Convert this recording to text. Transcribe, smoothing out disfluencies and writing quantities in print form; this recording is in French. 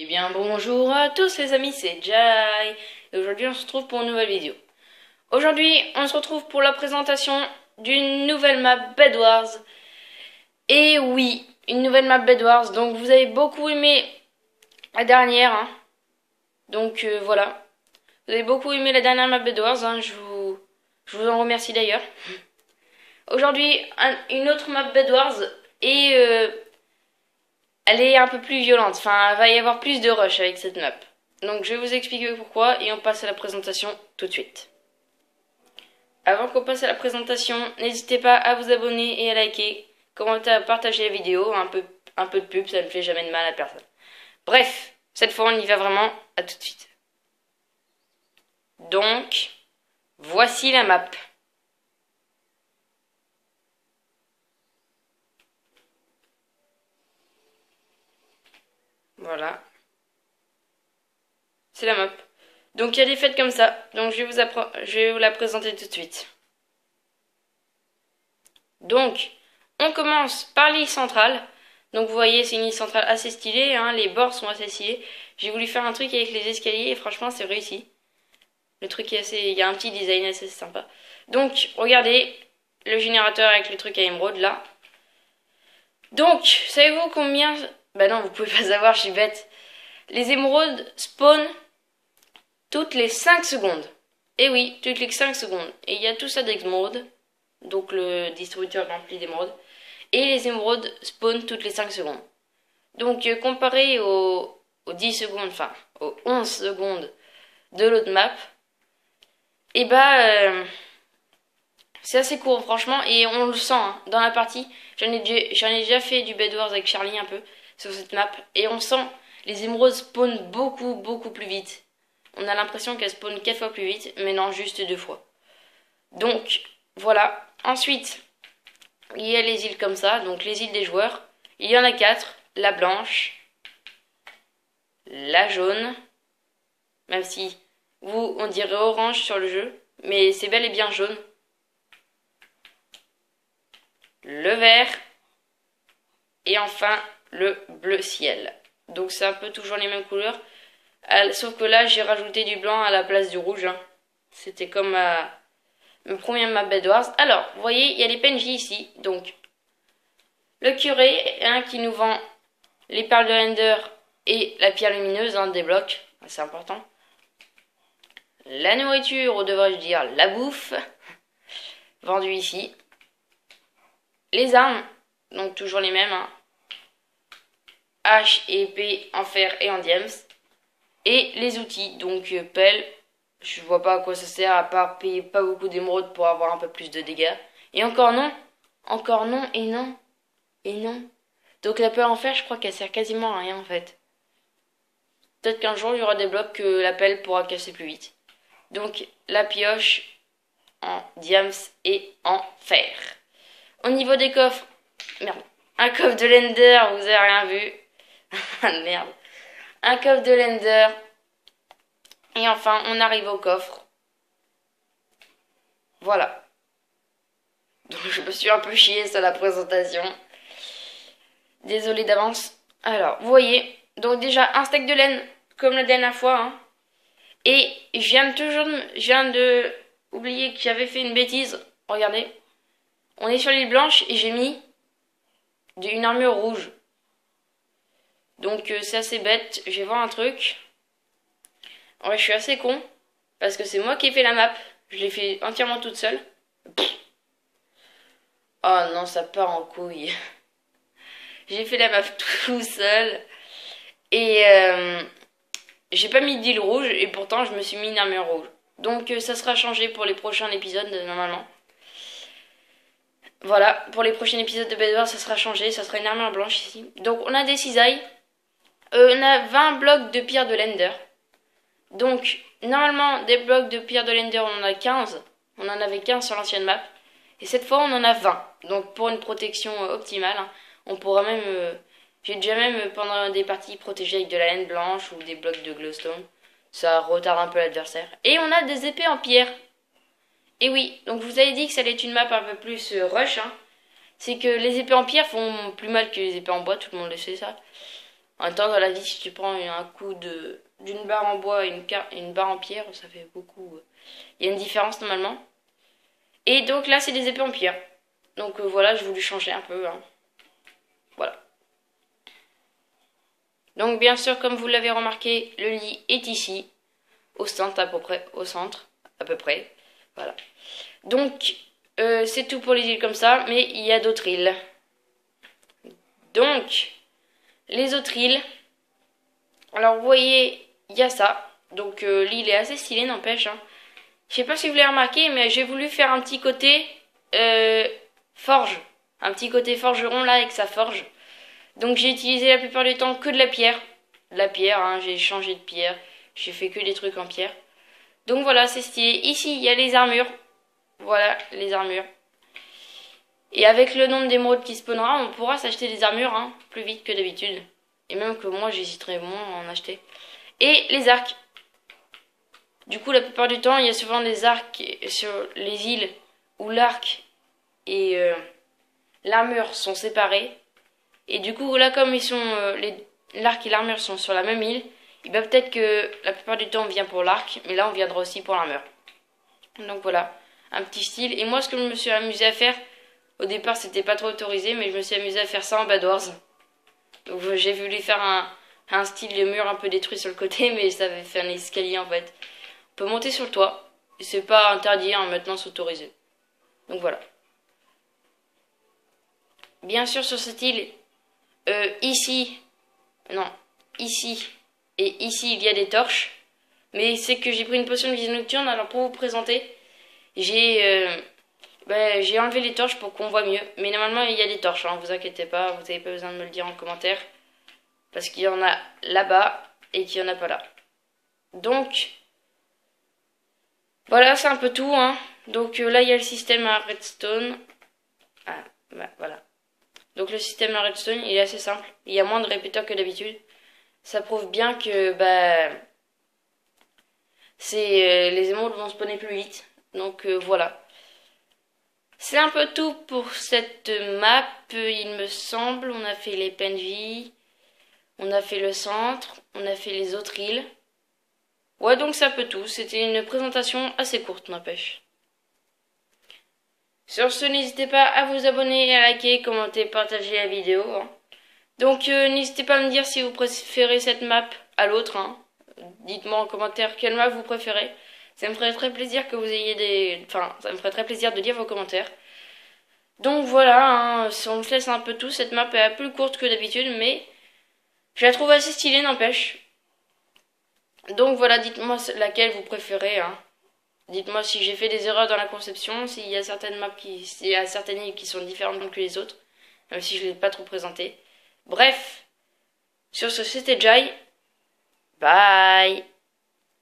Eh bien bonjour à tous les amis, c'est Jai et aujourd'hui on se retrouve pour une nouvelle vidéo. Aujourd'hui on se retrouve pour la présentation d'une nouvelle map Bed Wars. Et oui, une nouvelle map Bed Wars, donc vous avez beaucoup aimé la dernière, hein. Donc voilà, vous avez beaucoup aimé la dernière map Bed Wars, hein. Je vous en remercie d'ailleurs. Aujourd'hui une autre map Bed Wars et elle est un peu plus violente, enfin, il va y avoir plus de rush avec cette map. Donc je vais vous expliquer pourquoi et on passe à la présentation tout de suite. Avant qu'on passe à la présentation, n'hésitez pas à vous abonner et à liker, commenter, à partager la vidéo, un peu de pub, ça ne fait jamais de mal à personne. Bref, cette fois on y va vraiment, à tout de suite. Donc, voici la map. Voilà. C'est la map. Donc il y a des fêtes comme ça. Donc je vais vous la présenter tout de suite. Donc, on commence par l'île centrale. Donc vous voyez, c'est une île centrale assez stylée, hein, les bords sont assez stylés. J'ai voulu faire un truc avec les escaliers et franchement c'est réussi. Le truc est assez... Il y a un petit design assez sympa. Donc, regardez le générateur avec le truc à émeraude là. Donc, savez-vous combien... Bah non, vous pouvez pas savoir, je suis bête. Les émeraudes spawnent toutes les 5 secondes. Et oui, toutes les 5 secondes. Et il y a tout ça d'émeraude. Donc le distributeur rempli d'émeraudes. Et les émeraudes spawnent toutes les 5 secondes. Donc comparé aux 10 secondes, enfin aux 11 secondes de l'autre map, et bah c'est assez court franchement et on le sent hein, dans la partie. J'en ai déjà fait du Bed Wars avec Charlie un peu sur cette map et on sent les émeraudes spawnent beaucoup plus vite. On a l'impression qu'elles spawnent 4 fois plus vite, mais non, juste 2 fois. Donc voilà. Ensuite, il y a les îles comme ça, donc les îles des joueurs. Il y en a 4, la blanche, la jaune, même si vous, on dirait orange sur le jeu, mais c'est bel et bien jaune. Le vert, et enfin le bleu ciel. Donc c'est un peu toujours les mêmes couleurs, sauf que là j'ai rajouté du blanc à la place du rouge. Hein. C'était comme ma première map Bed Wars. Alors, vous voyez, il y a les PNJ ici, donc le curé hein, qui nous vend les perles de Ender et la pierre lumineuse, hein, des blocs, c'est important. La nourriture, ou devrais-je dire la bouffe, vendue ici. Les armes, donc toujours les mêmes, hein. Hache et épée en fer et en diams. Et les outils, donc pelle, je vois pas à quoi ça sert à part payer pas beaucoup d'émeraudes pour avoir un peu plus de dégâts. Et encore non et non. Et non. Donc la pelle en fer, je crois qu'elle sert quasiment à rien en fait. Peut-être qu'un jour il y aura des blocs que la pelle pourra casser plus vite. Donc la pioche en diams et en fer. Au niveau des coffres, merde. Un coffre de l'Ender, vous avez rien vu. Merde. Un coffre de l'Ender. Et enfin, on arrive au coffre. Voilà. Donc je me suis un peu chiée sur la présentation. Désolée d'avance. Alors, vous voyez, donc déjà un steak de laine, comme la dernière fois. Hein. Et je viens de oublier que j'avais fait une bêtise. Regardez. On est sur l'île blanche et j'ai mis une armure rouge. Donc c'est assez bête. Je vais voir un truc. Ouais, je suis assez con. Parce que c'est moi qui ai fait la map. Je l'ai fait entièrement toute seule. Oh non, ça part en couille. J'ai fait la map tout seul. Et j'ai pas mis d'île rouge. Et pourtant, je me suis mis une armure rouge. Donc ça sera changé pour les prochains épisodes, normalement. Voilà, pour les prochains épisodes de Bed Wars, ça sera changé. Ça sera une armure blanche ici. Donc on a des cisailles. On a 20 blocs de pierre de l'Ender. Donc, normalement, des blocs de pierre de l'Ender, on en a 15. On en avait 15 sur l'ancienne map. Et cette fois, on en a 20. Donc, pour une protection optimale, hein, on pourra même... j'ai déjà même, pendant des parties, protégé avec de la laine blanche ou des blocs de glowstone. Ça retarde un peu l'adversaire. Et on a des épées en pierre. Et oui, donc je vous avais dit que ça allait être une map un peu plus rush. Hein. C'est que les épées en pierre font plus mal que les épées en bois, tout le monde le sait ça. En même temps, dans la vie, si tu prends un coup d'une barre en bois et une barre en pierre, ça fait beaucoup. Il y a une différence normalement. Et donc là, c'est des épées en pierre. Donc voilà, j'ai voulu changer un peu. Hein. Voilà. Donc bien sûr, comme vous l'avez remarqué, le lit est ici, au centre à peu près, voilà. Donc c'est tout pour les îles comme ça, mais il y a d'autres îles. Donc les autres îles, alors vous voyez, il y a ça. Donc l'île est assez stylée, n'empêche. Hein. Je sais pas si vous l'avez remarqué, mais j'ai voulu faire un petit côté forge, un petit côté forgeron là avec sa forge. Donc j'ai utilisé la plupart du temps que de la pierre. Hein, j'ai changé de pierre. J'ai fait que des trucs en pierre. Donc voilà, c'est stylé. Ici, il y a les armures. Voilà, les armures. Et avec le nombre d'émeraudes qui spawnera, on pourra s'acheter des armures hein, plus vite que d'habitude. Et même que moi, j'hésiterais moins à en acheter. Et les arcs. Du coup, la plupart du temps, il y a souvent des arcs sur les îles où l'arc et l'armure sont séparés. Et du coup, là, comme ils sont l'arc et l'armure sont sur la même île, et bien peut-être que la plupart du temps on vient pour l'arc, mais là on viendra aussi pour l'armure. Donc voilà, un petit style. Et moi, ce que je me suis amusé à faire, au départ c'était pas trop autorisé, mais je me suis amusé à faire ça en Bad Wars. Donc j'ai voulu faire un style de mur un peu détruit sur le côté, mais ça avait fait un escalier en fait. On peut monter sur le toit, et c'est pas interdit, hein, maintenant c'est autorisé. Donc voilà. Bien sûr, sur cette île, ici et ici il y a des torches, mais c'est que j'ai pris une potion de vision nocturne. Alors pour vous présenter, j'ai enlevé les torches pour qu'on voit mieux, mais normalement il y a des torches, hein, vous inquiétez pas, vous n'avez pas besoin de me le dire en commentaire, parce qu'il y en a là-bas et qu'il n'y en a pas là. Donc voilà, c'est un peu tout, hein. Donc là il y a le système à redstone. Ah, bah, voilà. Donc le système à redstone, il est assez simple. Il y a moins de répéteurs que d'habitude. Ça prouve bien que les émeraudes vont spawner plus vite. Donc voilà. C'est un peu tout pour cette map, il me semble. On a fait les PNJ, on a fait le centre, on a fait les autres îles. Ouais, donc c'est un peu tout. C'était une présentation assez courte, n'empêche. Sur ce, n'hésitez pas à vous abonner, à liker, commenter, partager la vidéo. Hein. Donc n'hésitez pas à me dire si vous préférez cette map à l'autre. Hein. Dites-moi en commentaire quelle map vous préférez. Ça me ferait très plaisir que vous ayez des... Enfin, ça me ferait très plaisir de lire vos commentaires. Donc voilà, hein, on se laisse un peu tout. Cette map est plus courte que d'habitude, mais je la trouve assez stylée, n'empêche. Donc voilà, dites-moi laquelle vous préférez. Hein. Dites-moi si j'ai fait des erreurs dans la conception, s'il y a certaines maps s'il y a certaines îles qui sont différentes que les autres, même si je ne l'ai pas trop présenté. Bref, sur ce, c'était Jai. Bye!